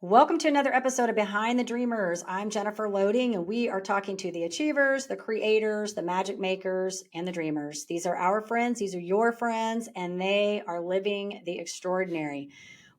Welcome to another episode of Behind the Dreamers. I'm Jennifer Loading, and we are talking to the achievers, the creators, the magic makers, and the dreamers. These are our friends, these are your friends, and they are living the extraordinary.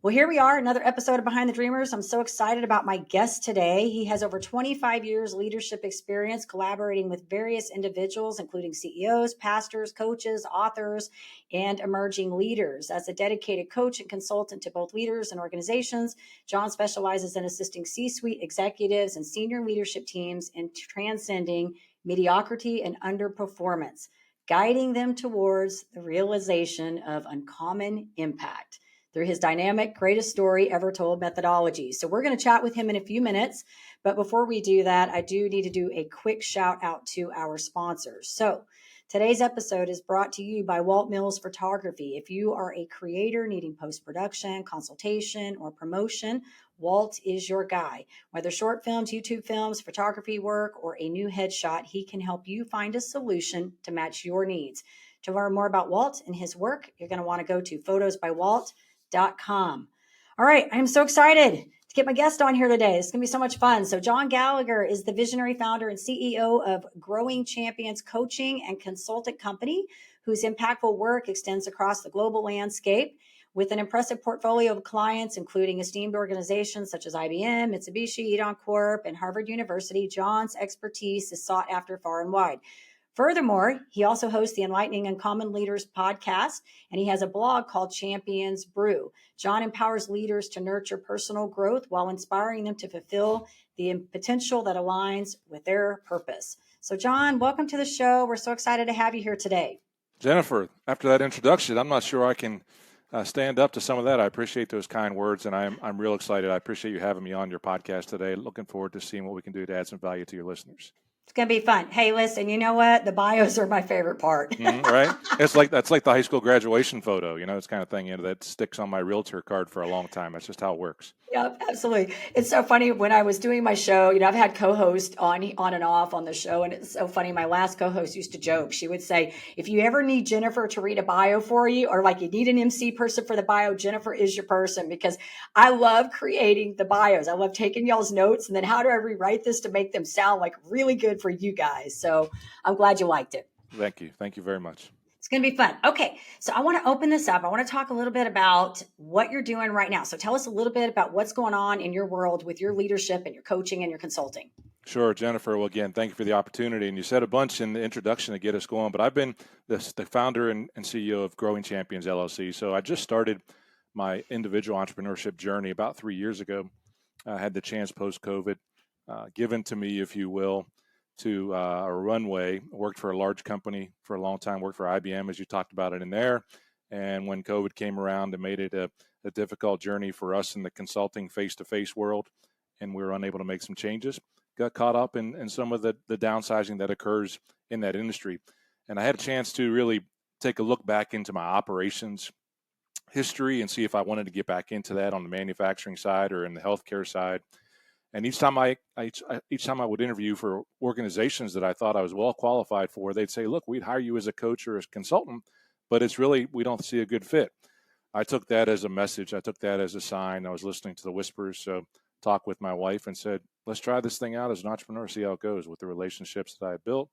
Well, here we are, another episode of Behind the Dreamers. I'm so excited about my guest today. He has over 25 years leadership experience collaborating with various individuals, including CEOs, pastors, coaches, authors, and emerging leaders. As a dedicated coach and consultant to both leaders and organizations, John specializes in assisting C-suite executives and senior leadership teams in transcending mediocrity and underperformance, guiding them towards the realization of uncommon impact through his dynamic greatest story ever told methodology. So we're going to chat with him in a few minutes. But before we do that, I do need to do a quick shout out to our sponsors. So today's episode is brought to you by Walt Mills Photography. If you are a creator needing post-production, consultation, or promotion, Walt is your guy. Whether short films, YouTube films, photography work, or a new headshot, he can help you find a solution to match your needs. To learn more about Walt and his work, you're going to want to go to photosbywalt.com. All right, I'm so excited to get my guest on here today. It's going to be so much fun. So John Gallagher is the visionary founder and CEO of Growing Champions Coaching and Consultant Company, whose impactful work extends across the global landscape. With an impressive portfolio of clients, including esteemed organizations such as IBM, Mitsubishi, Eaton Corp, and Harvard University, John's expertise is sought after far and wide. Furthermore, he also hosts the Enlightening Uncommon Leaders podcast, and he has a blog called Champions Brew. John empowers leaders to nurture personal growth while inspiring them to fulfill the potential that aligns with their purpose. So, John, welcome to the show. We're so excited to have you here today. Jennifer, after that introduction, I'm not sure I can stand up to some of that. I appreciate those kind words, and I'm real excited. I appreciate you having me on your podcast today. Looking forward to seeing what we can do to add some value to your listeners. It's going to be fun. Hey, listen, you know what? The bios are my favorite part. Right? That's like the high school graduation photo, it's kind of thing, that sticks on my realtor card for a long time. That's just how it works. Yep, absolutely. It's so funny when I was doing my show, I've had co-hosts on and off on the show. And it's so funny. My last co-host used to joke. She would say, if you ever need Jennifer to read a bio for you, or like you need an MC person for the bio, Jennifer is your person, because I love creating the bios. I love taking y'all's notes. And then how do I rewrite this to make them sound like really good for you guys? So I'm glad you liked it. Thank you. Thank you very much. It's going to be fun. Okay. So I want to open this up. I want to talk a little bit about what you're doing right now. So tell us a little bit about what's going on in your world with your leadership and your coaching and your consulting. Sure, Jennifer. Well, again, thank you for the opportunity. And you said a bunch in the introduction to get us going, but I've been the founder and CEO of Growing Champions, LLC. So I just started my individual entrepreneurship journey about 3 years ago. I had the chance post-COVID given to me, if you will, to a runway. Worked for a large company for a long time, worked for IBM, as you talked about it in there. And when COVID came around, it made it a difficult journey for us in the consulting face-to-face world, and we were unable to make some changes. Got caught up in some of the downsizing that occurs in that industry. And I had a chance to really take a look back into my operations history and see if I wanted to get back into that on the manufacturing side or in the healthcare side. And each time I would interview for organizations that I thought I was well qualified for, they'd say, look, we'd hire you as a coach or as a consultant, but it's really, we don't see a good fit. I took that as a message. I took that as a sign. I was listening to the whispers. So talked with my wife and said, let's try this thing out as an entrepreneur, see how it goes with the relationships that I built,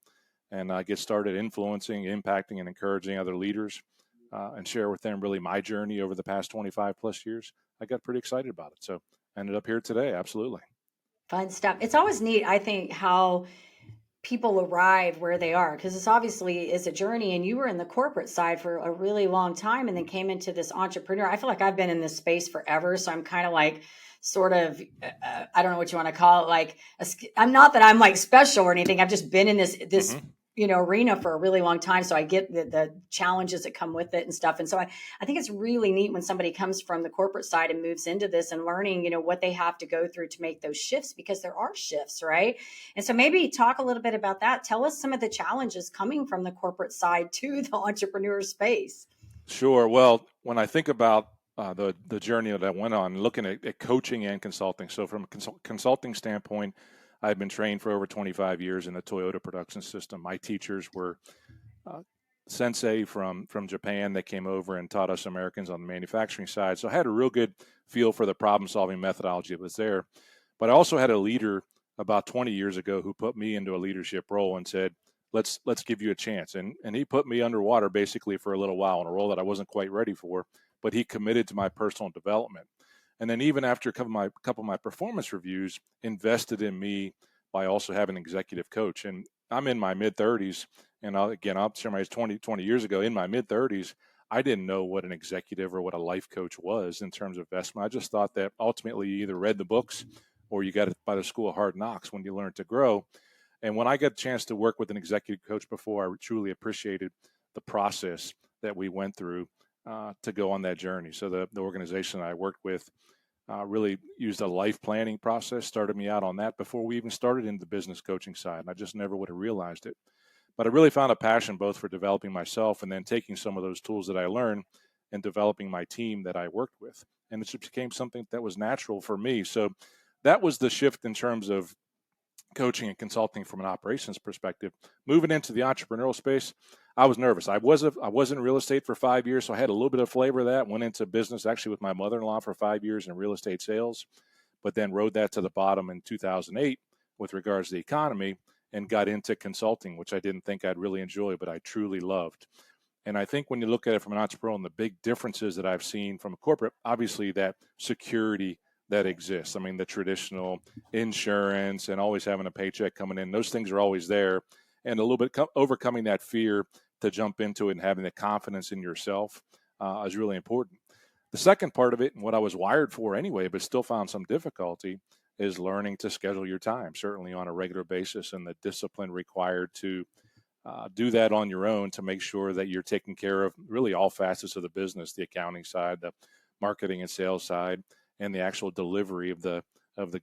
and get started influencing, impacting, and encouraging other leaders and share with them really my journey over the past 25 plus years. I got pretty excited about it. So I ended up here today. Absolutely. Fun stuff. It's always neat, I think, how people arrive where they are, because it's obviously is a journey, and you were in the corporate side for a really long time and then came into this entrepreneur. I feel like I've been in this space forever. So I'm kind of like, sort of, I don't know what you want to call it. Like, I'm not that I'm like special or anything. I've just been in this arena for a really long time. So I get the challenges that come with it and stuff. And so I think it's really neat when somebody comes from the corporate side and moves into this and learning, what they have to go through to make those shifts, because there are shifts, right? And so maybe talk a little bit about that. Tell us some of the challenges coming from the corporate side to the entrepreneur space. Sure. Well, when I think about the journey that I went on, looking at coaching and consulting. So from a consulting standpoint, I've been trained for over 25 years in the Toyota production system. My teachers were sensei from Japan that came over and taught us Americans on the manufacturing side. So I had a real good feel for the problem-solving methodology that was there. But I also had a leader about 20 years ago who put me into a leadership role and said, let's give you a chance. And he put me underwater basically for a little while in a role that I wasn't quite ready for, but he committed to my personal development. And then even after a couple of my performance reviews, invested in me by also having an executive coach. And I'm in my mid-30s, and I'll share my age 20 years ago. In my mid-30s, I didn't know what an executive or what a life coach was in terms of investment. I just thought that ultimately you either read the books or you got it by the school of hard knocks when you learn to grow. And when I got a chance to work with an executive coach before, I truly appreciated the process that we went through to go on that journey. So the organization I worked with really used a life planning process, started me out on that before we even started in the business coaching side. And I just never would have realized it. But I really found a passion both for developing myself and then taking some of those tools that I learned and developing my team that I worked with. And it just became something that was natural for me. So that was the shift in terms of coaching and consulting from an operations perspective. Moving into the entrepreneurial space, I was nervous. I was in real estate for 5 years, so I had a little bit of flavor of that. Went into business actually with my mother-in-law for 5 years in real estate sales, but then rode that to the bottom in 2008 with regards to the economy and got into consulting, which I didn't think I'd really enjoy, but I truly loved. And I think when you look at it from an entrepreneur and the big differences that I've seen from a corporate, obviously that security that exists. I mean, the traditional insurance and always having a paycheck coming in, those things are always there. And a little bit overcoming that fear to jump into it and having the confidence in yourself is really important. The second part of it, and what I was wired for anyway, but still found some difficulty, is learning to schedule your time, certainly on a regular basis, and the discipline required to do that on your own to make sure that you're taking care of really all facets of the business, the accounting side, the marketing and sales side, and the actual delivery of the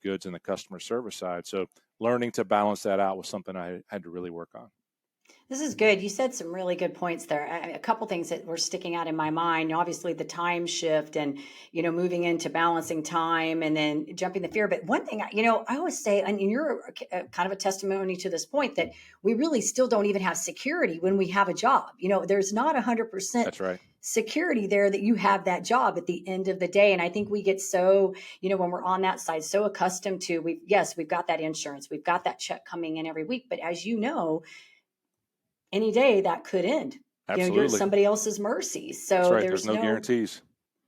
goods and the customer service side. So learning to balance that out was something I had to really work on. This is good. You said some really good points there. A couple things that were sticking out in my mind. Obviously, the time shift and moving into balancing time and then jumping the fear. But one thing, I always say, and you're kind of a testimony to this point, that we really still don't even have security when we have a job. There's not 100%. That's right. Security there that you have that job at the end of the day. And I think we get so, when we're on that side, so accustomed to, we've got that insurance, we've got that check coming in every week. But as you know, any day that could end. Absolutely. You're at somebody else's mercy. So That's right. there's no guarantees.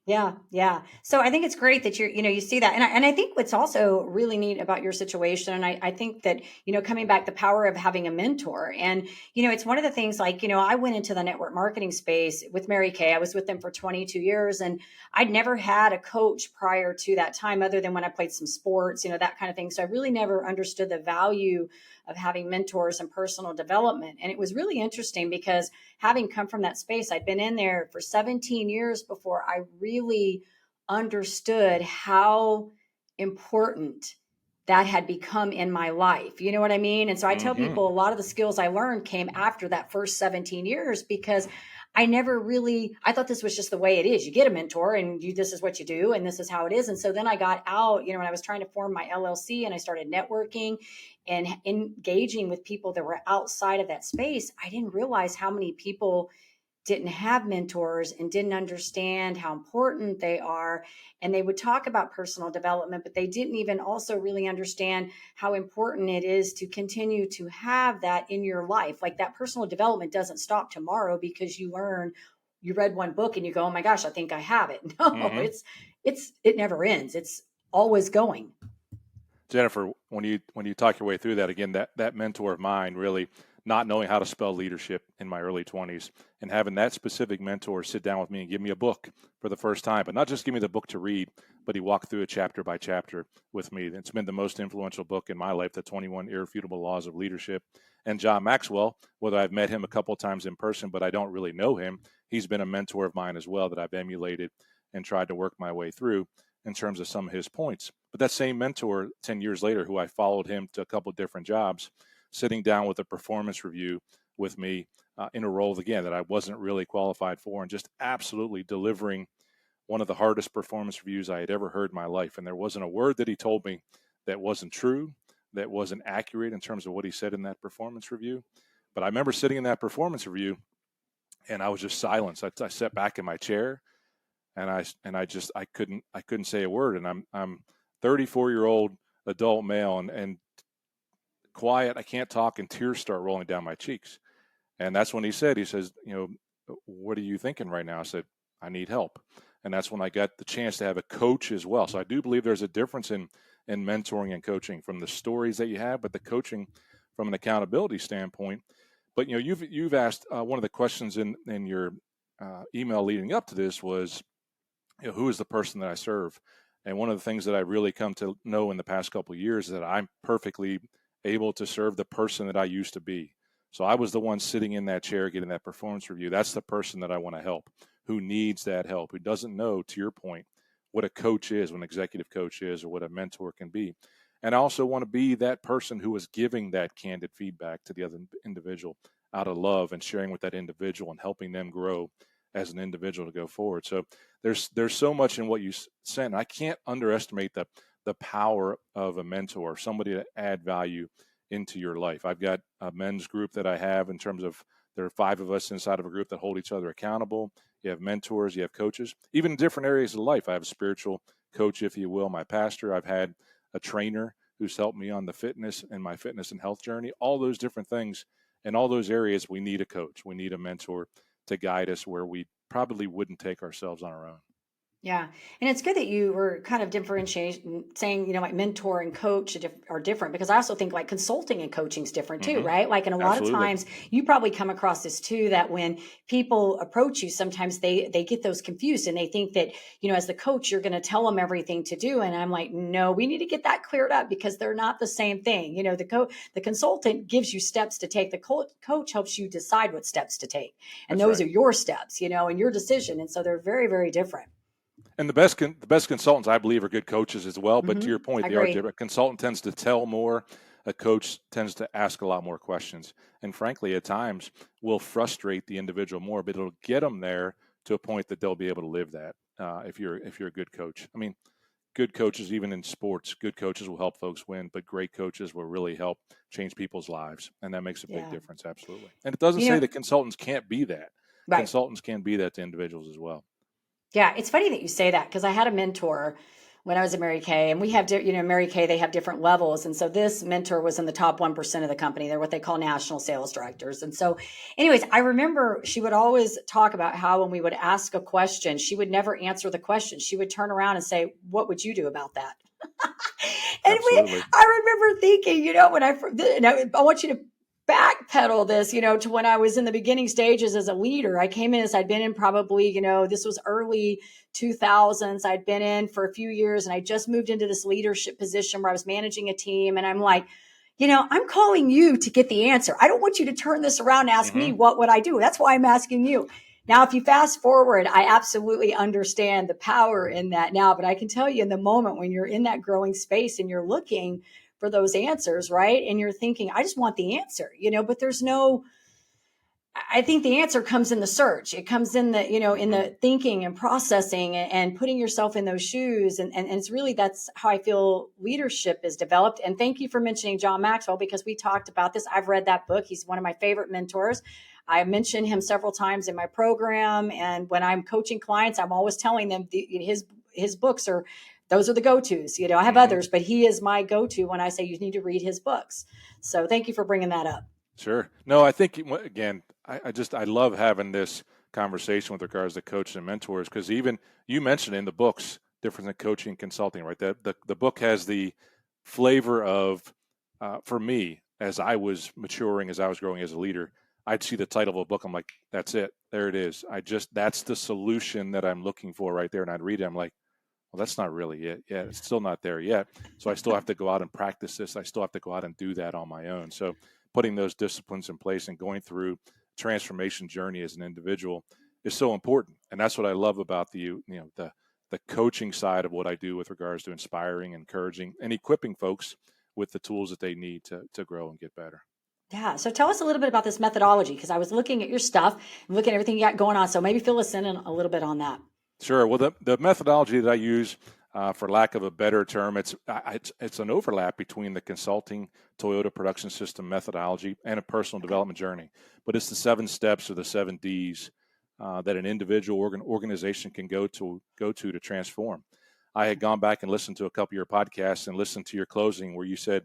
Yeah. So I think it's great that you see that. And I think what's also really neat about your situation, and I think that, coming back, the power of having a mentor. And, it's one of the things like, I went into the network marketing space with Mary Kay. I was with them for 22 years and I'd never had a coach prior to that time other than when I played some sports, that kind of thing. So I really never understood the value of having mentors and personal development. And it was really interesting because having come from that space, I'd been in there for 17 years before I really understood how important that had become in my life. You know what I mean? And so I tell people a lot of the skills I learned came after that first 17 years because I thought this was just the way it is. You get a mentor and this is what you do and this is how it is. And so then I got out, when I was trying to form my LLC and I started networking and engaging with people that were outside of that space, I didn't realize how many people didn't have mentors and didn't understand how important they are. And they would talk about personal development, but they didn't even also really understand how important it is to continue to have that in your life. Like that personal development doesn't stop tomorrow because you read one book and you go, oh my gosh, I think I have it. No, it never ends. It's always going. Jennifer, when you talk your way through that, again, that mentor of mine, really not knowing how to spell leadership in my early 20s and having that specific mentor sit down with me and give me a book for the first time, but not just give me the book to read, but he walked through it chapter by chapter with me. It's been the most influential book in my life, The 21 Irrefutable Laws of Leadership. And John Maxwell, whether I've met him a couple of times in person, but I don't really know him, he's been a mentor of mine as well that I've emulated and tried to work my way through in terms of some of his points. But that same mentor 10 years later, who I followed him to a couple of different jobs, sitting down with a performance review with me in a role, again, that I wasn't really qualified for, and just absolutely delivering one of the hardest performance reviews I had ever heard in my life. And there wasn't a word that he told me that wasn't true, that wasn't accurate in terms of what he said in that performance review. But I remember sitting in that performance review And I was just silenced. I sat back in my chair, and I couldn't say a word. And I'm 34-year-old adult male, and quiet. I can't talk, and tears start rolling down my cheeks. And that's when he says, what are you thinking right now? I said, I need help. And that's when I got the chance to have a coach as well. So I do believe there's a difference in mentoring and coaching, from the stories that you have, but the coaching from an accountability standpoint. But you've asked one of the questions in your email leading up to this was, who is the person that I serve? And one of the things that I really come to know in the past couple of years is that I'm perfectly able to serve the person that I used to be. So I was the one sitting in that chair getting that performance review. That's the person that I want to help, who needs that help, who doesn't know, to your point, what a coach is, what an executive coach is, or what a mentor can be. And I also want to be that person who is giving that candid feedback to the other individual out of love, and sharing with that individual and helping them grow as an individual to go forward. So there's so much in what you sent. I can't underestimate the power of a mentor, somebody to add value into your life. I've got a men's group that I have, in terms of, there are 5 of us inside of a group that hold each other accountable. You have mentors, you have coaches, even in different areas of life. I have a spiritual coach, if you will, my pastor. I've had a trainer who's helped me on the fitness and my fitness and health journey, all those different things. In all those areas, we need a coach. We need a mentor to guide us where we probably wouldn't take ourselves on our own. Yeah. And it's good that you were kind of differentiating, saying, like mentor and coach are different, because I also think like consulting and coaching is different too, Mm-hmm. right? Like, and a lot of Absolutely. times you probably come across this too, that when people approach you, sometimes they get those confused, and they think that, as the coach, you're going to tell them everything to do. And I'm like, no, we need to get that cleared up, because they're not the same thing. The consultant gives you steps to take. The coach helps you decide what steps to take. And That's those right. are your steps, and your decision. And so they're very, very different. And the best consultants, I believe, are good coaches as well. But to your point, I they are agree. different. A consultant tends to tell more. A coach tends to ask a lot more questions. And frankly, at times, will frustrate the individual more, but it'll get them there to a point that they'll be able to live that. If you're a good coach, I mean, good coaches, even in sports, good coaches will help folks win, but great coaches will really help change people's lives, and that makes a big Yeah. difference. Absolutely. And it doesn't You say know, that consultants can't be that. right. Consultants can be that to individuals as well. Yeah, it's funny that you say that, because I had a mentor when I was at Mary Kay, and we have, Mary Kay, they have different levels. And so this mentor was in the top 1% of the company. They're what they call national sales directors. And so, anyways, I remember she would always talk about how when we would ask a question, she would never answer the question. She would turn around and say, "What would you do about that?" Absolutely. I remember thinking, I want you to backpedal this, to when I was in the beginning stages as a leader. I came in as I'd been in probably, this was early 2000s. I'd been in for a few years, and I just moved into this leadership position where I was managing a team. And I'm like, I'm calling you to get the answer. I don't want you to turn this around and ask me, Mm-hmm. what would I do? That's why I'm asking you. Now, if you fast forward, I absolutely understand the power in that now, but I can tell you, in the moment when you're in that growing space and you're looking for those answers, right? And you're thinking, I just want the answer, but I think the answer comes in the search. It comes in the, in Mm-hmm. the thinking and processing and putting yourself in those shoes. And it's really, that's how I feel leadership is developed. And thank you for mentioning John Maxwell, because we talked about this. I've read that book. He's one of my favorite mentors. I mentioned him several times in my program. And when I'm coaching clients, I'm always telling them his books those are the go-tos. I have Mm-hmm. others, but he is my go-to when I say you need to read his books. So thank you for bringing that up. Sure. No, I think, again, I love having this conversation with regards to coaches and mentors, because even you mentioned in the books difference in coaching and consulting, right? The book has the flavor of, for me, as I was maturing, as I was growing as a leader, I'd see the title of a book. I'm like, that's it. There it is. That's the solution that I'm looking for right there. And I'd read it. I'm like, well, that's not really it. Yeah, it's still not there yet. So I still have to go out and practice this. I still have to go out and do that on my own. So putting those disciplines in place and going through transformation journey as an individual is so important. And that's what I love about the coaching side of what I do with regards to inspiring, encouraging, and equipping folks with the tools that they need to grow and get better. Yeah. So tell us a little bit about this methodology, because I was looking at your stuff and looking at everything you got going on. So maybe fill us in a little bit on that. Sure. Well, the methodology that I use, For lack of a better term, it's an overlap between the consulting Toyota production system methodology and a personal development journey. But it's the 7 steps or the 7 Ds that an individual organization can go to transform. I had gone back and listened to a couple of your podcasts and listened to your closing where you said,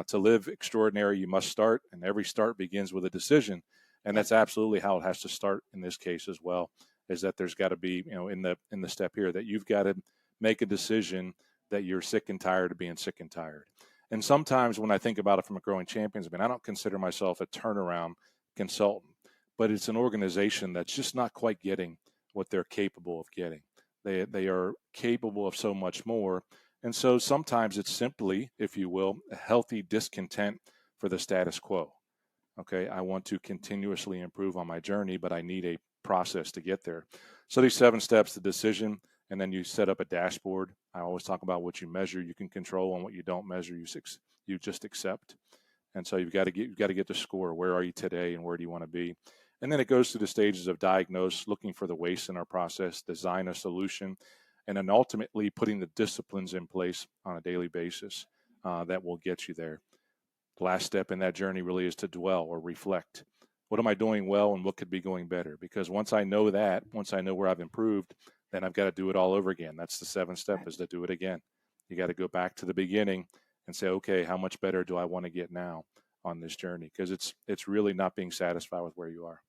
to live extraordinary, you must start, and every start begins with a decision. And that's absolutely how it has to start in this case as well, is that there's got to be, in the step here, that you've got to make a decision that you're sick and tired of being sick and tired. And sometimes when I think about it from a Growing Champions, I don't consider myself a turnaround consultant, but it's an organization that's just not quite getting what they're capable of getting. They are capable of so much more. And so sometimes it's simply, if you will, a healthy discontent for the status quo. Okay, I want to continuously improve on my journey, but I need a process to get there. So these 7 steps, the decision, and then you set up a dashboard. I always talk about what you measure, you can control, and what you don't measure, you just accept. And so you've got to get the score. Where are you today, and where do you want to be? And then it goes through the stages of diagnose, looking for the waste in our process, design a solution, and then ultimately putting the disciplines in place on a daily basis that will get you there. The last step in that journey really is to dwell or reflect. What am I doing well, and what could be going better? Because once I know where I've improved, then I've got to do it all over again. That's the 7th step, is to do it again. You got to go back to the beginning and say, okay, how much better do I want to get now on this journey? Because it's really not being satisfied with where you are.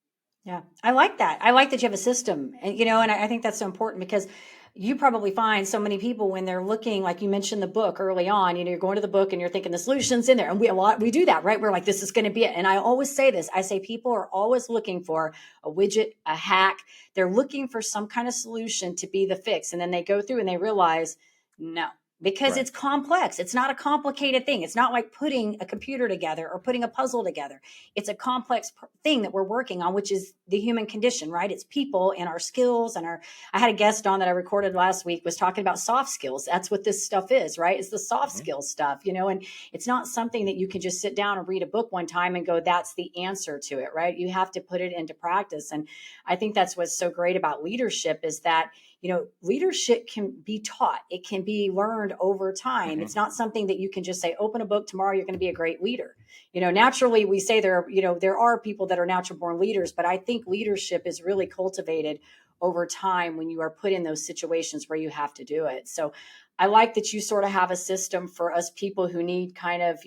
Yeah, I like that. I like that you have a system, and and I think that's so important because you probably find so many people when they're looking, like you mentioned the book early on. You're going to the book and you're thinking the solution's in there, and we do that, right? We're like, this is going to be it. And I always say this. I say people are always looking for a widget, a hack. They're looking for some kind of solution to be the fix, and then they go through and they realize, no. Because it's complex. It's not a complicated thing. It's not like putting a computer together or putting a puzzle together. It's a complex thing that we're working on, which is the human condition, right? It's people and our skills and I had a guest on that I recorded last week was talking about soft skills. That's what this stuff is, right? It's the soft skills stuff, and it's not something that you can just sit down and read a book one time and go, that's the answer to it, right? You have to put it into practice. And I think that's what's so great about leadership is that leadership can be taught. It can be learned over time. It's not something that you can just say, open a book tomorrow, you're going to be a great leader. Naturally we say there are people that are natural born leaders, but I think leadership is really cultivated over time when you are put in those situations where you have to do it. So I like that you sort of have a system for us people who need kind of,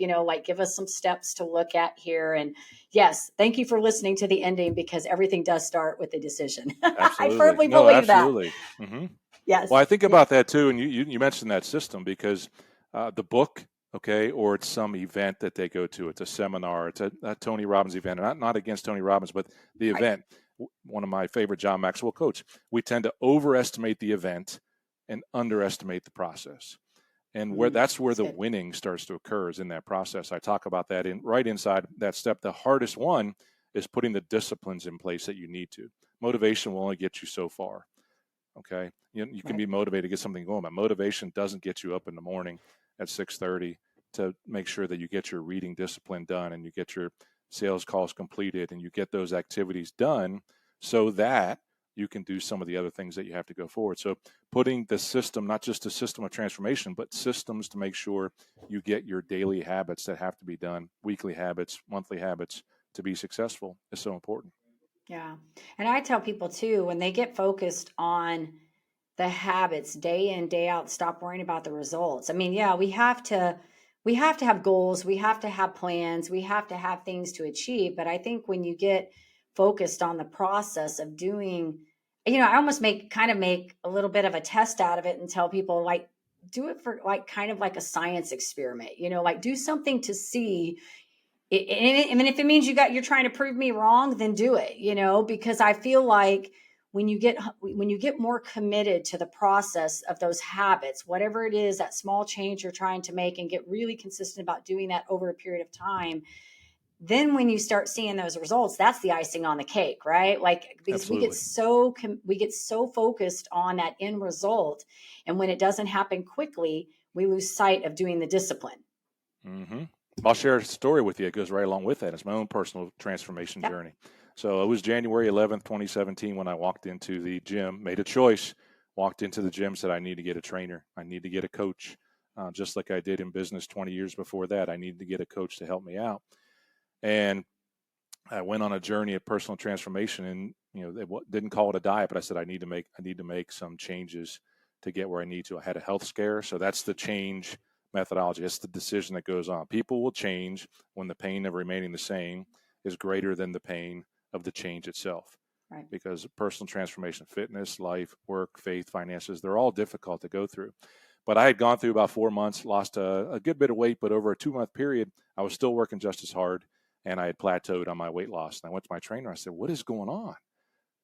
give us some steps to look at here. And yes, thank you for listening to the ending because everything does start with a decision. I firmly believe absolutely. that. Mm-hmm. Yes. Well, I think about that too. And you mentioned that system because the book, okay, or it's some event that they go to. It's a seminar. It's a Tony Robbins event. And not against Tony Robbins, but the event. One of my favorite John Maxwell quotes. We tend to overestimate the event and underestimate the process. And that's where the winning starts to occur is in that process. I talk about that right inside that step. The hardest one is putting the disciplines in place that you need to. Motivation will only get you so far. Okay. You can be motivated to get something going, but motivation doesn't get you up in the morning at 6:30 to make sure that you get your reading discipline done and you get your sales calls completed and you get those activities done so that you can do some of the other things that you have to go forward. So putting the system, not just a system of transformation, but systems to make sure you get your daily habits that have to be done, weekly habits, monthly habits to be successful is so important. Yeah. And I tell people too, when they get focused on the habits day in, day out, stop worrying about the results. I mean, yeah, we have to have goals, we have to have plans, we have to have things to achieve. But I think when you get focused on the process of doing, I almost make a little bit of a test out of it and tell people like, do it for like kind of like a science experiment, like do something to see. I mean, if it means you're trying to prove me wrong, then do it, because I feel like when you get more committed to the process of those habits, whatever it is, that small change you're trying to make and get really consistent about doing that over a period of time, then when you start seeing those results, that's the icing on the cake, right? Like, because Absolutely. we get so focused on that end result. And when it doesn't happen quickly, we lose sight of doing the discipline. Mm-hmm. I'll share a story with you. It goes right along with that. It's my own personal transformation journey. So it was January 11th, 2017 when I walked into the gym, made a choice. walked into the gym, said, I need to get a trainer. I need to get a coach. Just like I did in business 20 years before that, I needed to get a coach to help me out. And I went on a journey of personal transformation, and they didn't call it a diet, but I said I need to make some changes to get where I need to. I had a health scare, so that's the change methodology. That's the decision that goes on. People will change when the pain of remaining the same is greater than the pain of the change itself. Right. Because personal transformation, fitness, life, work, faith, finances, they're all difficult to go through. But I had gone through about 4 months, lost a good bit of weight, but over a 2-month period, I was still working just as hard, and I had plateaued on my weight loss. And I went to my trainer. I said, what is going on?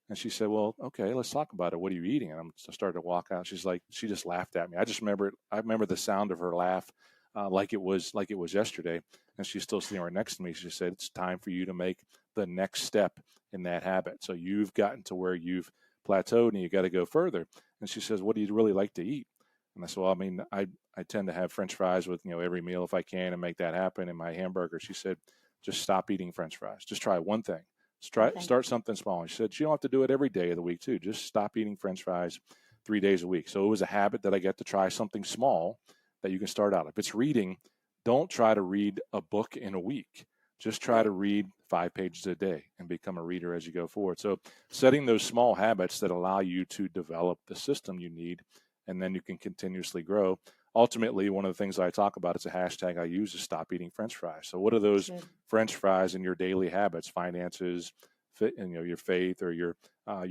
And she said, well, okay, let's talk about it. What are you eating? And I started to walk out. She's like, she just laughed at me. I just remember it. I remember the sound of her laugh like it was yesterday. And she's still sitting right next to me. She said, it's time for you to make the next step in that habit. So you've gotten to where you've plateaued and you got to go further. And she says, what do you really like to eat? And I said, well, I mean, I tend to have French fries with, every meal if I can and make that happen, and my hamburger. She said, just stop eating French fries. Just try one thing. Start something small. And she said, you don't have to do it every day of the week too. Just stop eating French fries 3 days a week. So it was a habit that I get to try something small that you can start out. If it's reading, don't try to read a book in a week. Just try to read 5 pages a day and become a reader as you go forward. So setting those small habits that allow you to develop the system you need, and then you can continuously grow. Ultimately, one of the things I talk about, it's a hashtag I use, is stop eating French fries. So what are those French fries in your daily habits, finances, your faith, or your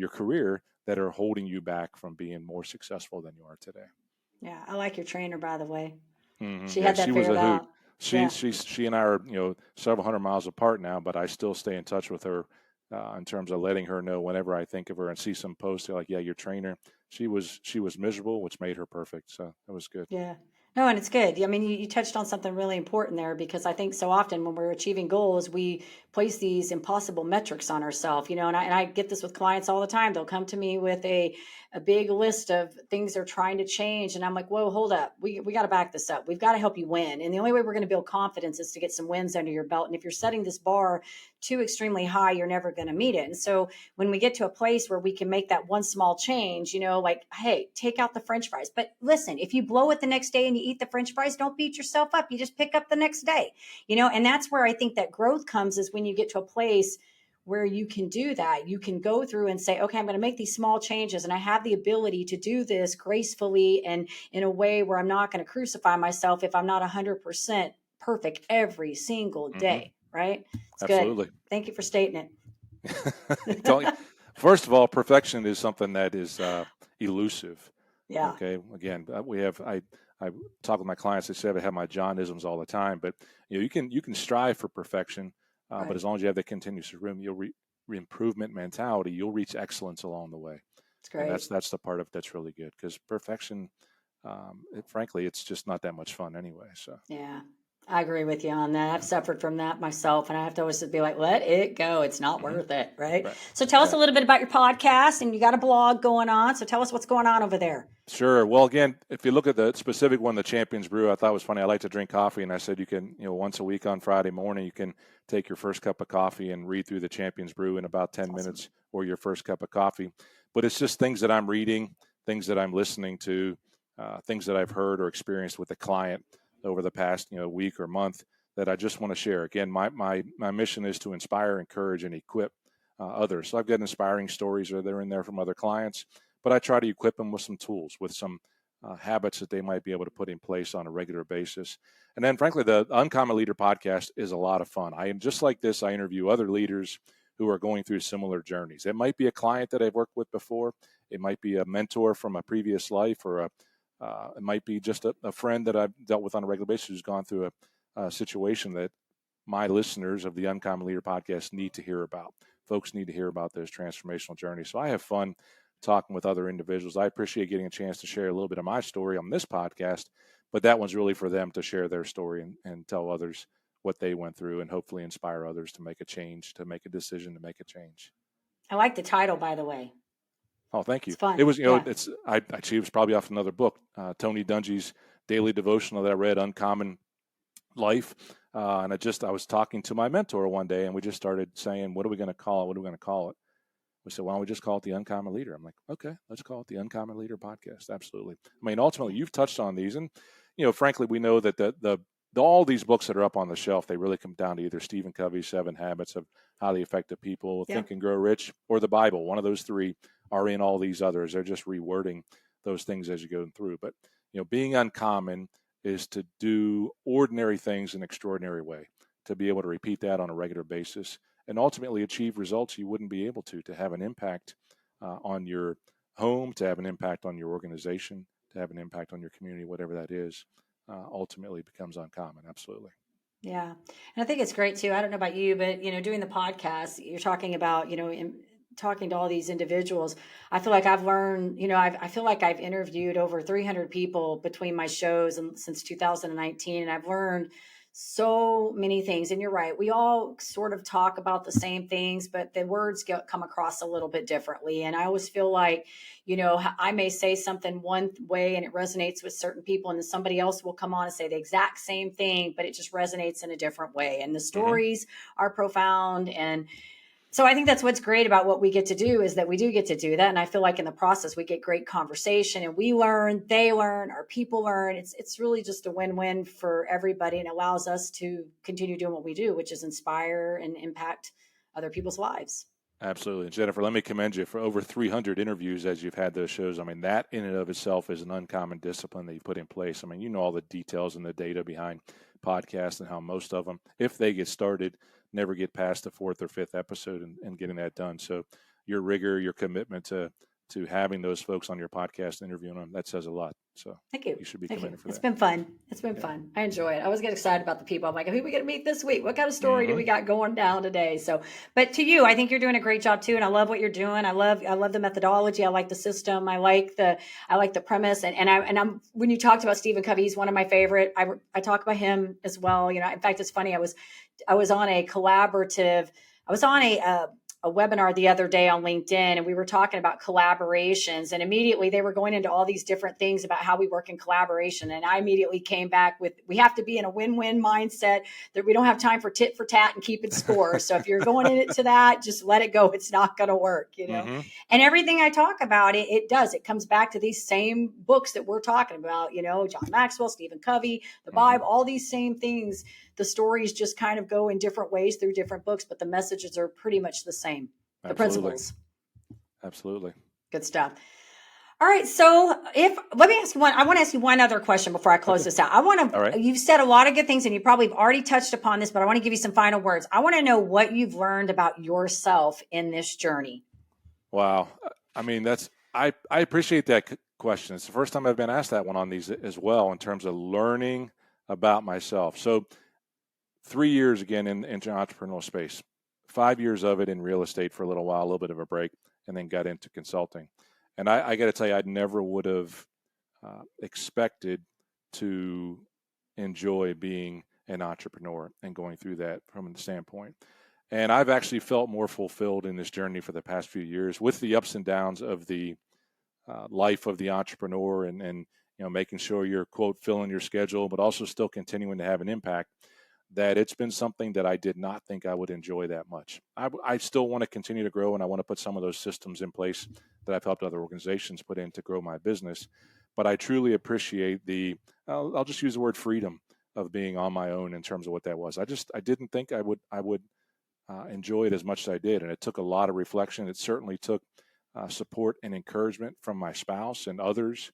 career that are holding you back from being more successful than you are today? Yeah, I like your trainer, by the way. Mm-hmm. She had that she was figured a hoot. out. She and I are several hundred miles apart now, but I still stay in touch with her in terms of letting her know whenever I think of her and see some posts like, yeah, your trainer. She was miserable, which made her perfect. So that was good. Yeah. No, and it's good. I mean, you touched on something really important there, because I think so often when we're achieving goals, we place these impossible metrics on ourselves, and I get this with clients all the time. They'll come to me with a big list of things they're trying to change. And I'm like, whoa, hold up. We got to back this up. We've got to help you win. And the only way we're going to build confidence is to get some wins under your belt. And if you're setting this bar too extremely high, you're never going to meet it. And so when we get to a place where we can make that one small change, like, hey, take out the French fries. But listen, if you blow it the next day and you eat the French fries, don't beat yourself up. You just pick up the next day, and that's where I think that growth comes, is when you get to a place where you can do that. You can go through and say, okay, I'm going to make these small changes, and I have the ability to do this gracefully and in a way where I'm not going to crucify myself if I'm not 100% perfect every single day. Right? It's Absolutely. good. Thank you for stating it. First of all, perfection is something that is elusive. Yeah. Okay. Again, I talk with my clients. They say I have my Johnisms all the time, but you can strive for perfection, Right. but as long as you have the continuous improvement mentality, you'll reach excellence along the way. It's great. And that's the part of it that's really good, because perfection, frankly, it's just not that much fun anyway. So yeah. I agree with you on that. I've suffered from that myself, and I have to always be like, let it go. It's not worth it. Right? So tell us a little bit about your podcast, and you got a blog going on. So tell us what's going on over there. Sure. Well, again, if you look at the specific one, the Champions Brew, I thought it was funny. I like to drink coffee, and I said you can, once a week on Friday morning, you can take your first cup of coffee and read through the Champions Brew in about 10 minutes, or your first cup of coffee. But it's just things that I'm reading, things that I'm listening to, things that I've heard or experienced with a client over the past week or month that I just want to share. Again, my mission is to inspire, encourage, and equip others. So I've got inspiring stories that are in there from other clients, but I try to equip them with some tools, with some habits that they might be able to put in place on a regular basis. And then, frankly, the Uncommon Leader podcast is a lot of fun. Just like this, I interview other leaders who are going through similar journeys. It might be a client that I've worked with before. It might be a mentor from a previous life, or it might be just a friend that I've dealt with on a regular basis who's gone through a situation that my listeners of the Uncommon Leader podcast need to hear about. Folks need to hear about those transformational journeys. So I have fun talking with other individuals. I appreciate getting a chance to share a little bit of my story on this podcast, but that one's really for them to share their story and tell others what they went through, and hopefully inspire others to make a change, to make a decision, to make a change. I like the title, by the way. Oh, thank you. It's fun. It was, it was probably off another book, Tony Dungy's daily devotional that I read, Uncommon Life. And I was talking to my mentor one day, and we just started saying, what are we going to call it? What are we going to call it? we said, why don't we just call it the Uncommon Leader? I'm like, okay, let's call it the Uncommon Leader Podcast. Absolutely. I mean, ultimately, you've touched on these, and frankly, we know that all these books that are up on the shelf, they really come down to either Stephen Covey's 7 Habits of Highly Effective People, Yeah. Think and Grow Rich, or the Bible. One of those three are in all these others. They're just rewording those things as you go through. But being uncommon is to do ordinary things in an extraordinary way, to be able to repeat that on a regular basis, and ultimately achieve results you wouldn't be able to have an impact on your home, to have an impact on your organization, to have an impact on your community, whatever that is, ultimately becomes uncommon. Absolutely. Yeah. And I think it's great too. I don't know about you, but doing the podcast, you're talking about, talking to all these individuals. I feel like I've learned, I feel like I've interviewed over 300 people between my shows and since 2019, and I've learned so many things. And you're right. We all sort of talk about the same things, but the words come across a little bit differently. And I always feel like, I may say something one way and it resonates with certain people, and then somebody else will come on and say the exact same thing, but it just resonates in a different way. And the stories are profound. And so I think that's what's great about what we get to do, is that we do get to do that. And I feel like in the process, we get great conversation, and we learn, they learn, our people learn. It's really just a win-win for everybody, and allows us to continue doing what we do, which is inspire and impact other people's lives. Absolutely. And Jennifer, let me commend you for over 300 interviews as you've had those shows. I mean, that in and of itself is an uncommon discipline that you put in place. I mean, all the details and the data behind podcasts, and how most of them, if they get started, never get past the 4th or 5th episode and getting that done. So your rigor, your commitment to having those folks on your podcast, interviewing them, that says a lot. So thank you. You should be Thank commended you. for It's that. been fun. It's been fun. I enjoy it. I always get excited about the people. I'm like, who are we going to meet this week? What kind of story do we got going down today? So, but to you, I think you're doing a great job too. And I love what you're doing. I love the methodology. I like the system. I like the premise. And I'm, when you talked about Stephen Covey, he's one of my favorite. I talk about him as well. In fact, it's funny. I was on a collaborative, I was on a webinar the other day on LinkedIn, and we were talking about collaborations, and immediately they were going into all these different things about how we work in collaboration. And I immediately came back with, we have to be in a win-win mindset, that we don't have time for tit for tat and keeping score. So if you're going into that, just let it go. It's not going to work, And everything I talk about, it comes back to these same books that we're talking about, John Maxwell, Stephen Covey, the Bible, all these same things. The stories just kind of go in different ways through different books, but the messages are pretty much the same. The principles. Absolutely. Good stuff. All right. So let me ask you I want to ask you one other question before I close this out. You've said a lot of good things, and you probably have already touched upon this, but I want to give you some final words. I want to know what you've learned about yourself in this journey. Wow. I mean, I appreciate that question. It's the first time I've been asked that one on these as well, in terms of learning about myself. So 3 years again in the entrepreneurial space, 5 years of it in real estate for a little while, a little bit of a break, and then got into consulting. And I got to tell you, I never would have expected to enjoy being an entrepreneur and going through that from the standpoint. And I've actually felt more fulfilled in this journey for the past few years, with the ups and downs of the life of the entrepreneur, and making sure you're, quote, filling your schedule, but also still continuing to have an impact. That it's been something that I did not think I would enjoy that much. I still want to continue to grow, and I want to put some of those systems in place that I've helped other organizations put in to grow my business. But I truly appreciate I'll just use the word freedom of being on my own in terms of what that was. I didn't think I would enjoy it as much as I did. And it took a lot of reflection. It certainly took support and encouragement from my spouse and others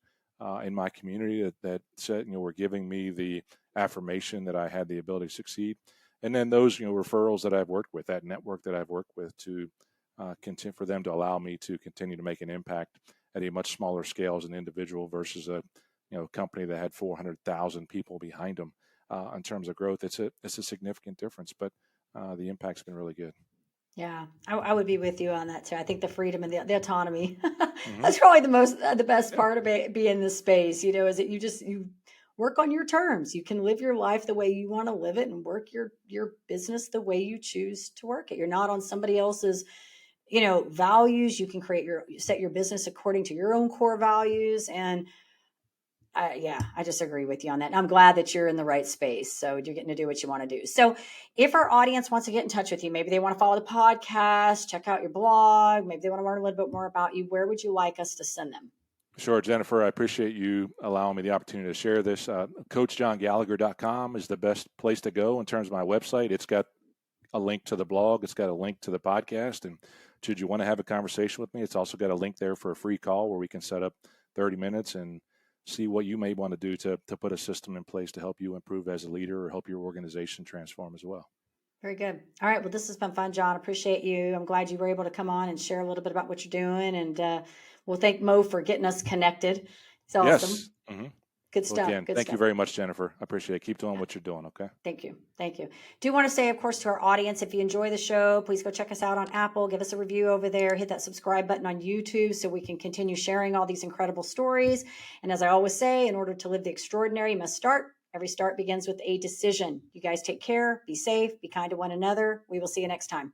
in my community that said, were giving me the affirmation that I had the ability to succeed. And then those, referrals that I've worked with, that network that I've worked with, to continue, for them to allow me to continue to make an impact at a much smaller scale as an individual versus a company that had 400,000 people behind them. In terms of growth, it's a significant difference, but the impact's been really good. Yeah, I would be with you on that too. I think the freedom and the autonomy, that's probably the best part of being in this space, is that you work on your terms. You can live your life the way you want to live it, and work your business the way you choose to work it. You're not on somebody else's, values. You can set your business according to your own core values. And I just agree with you on that. And I'm glad that you're in the right space. So you're getting to do what you want to do. So if our audience wants to get in touch with you, maybe they want to follow the podcast, check out your blog, maybe they want to learn a little bit more about you, where would you like us to send them? Sure, Jennifer, I appreciate you allowing me the opportunity to share this. CoachJohnGallagher.com is the best place to go in terms of my website. It's got a link to the blog. It's got a link to the podcast. And should you want to have a conversation with me, it's also got a link there for a free call where we can set up 30 minutes and see what you may want to do to put a system in place to help you improve as a leader or help your organization transform as well. Very good. All right. Well, this has been fun, John. Appreciate you. I'm glad you were able to come on and share a little bit about what you're doing. And we'll thank Mo for getting us connected. It's awesome. Yes. Mm-hmm. Good stuff. Well, again, Good thank stuff. you very much, Jennifer. I appreciate it. Keep doing what you're doing, okay? Thank you. Thank you. Do want to say, of course, to our audience, if you enjoy the show, please go check us out on Apple. Give us a review over there. Hit that subscribe button on YouTube so we can continue sharing all these incredible stories. And as I always say, in order to live the extraordinary, you must start. Every start begins with a decision. You guys take care. Be safe. Be kind to one another. We will see you next time.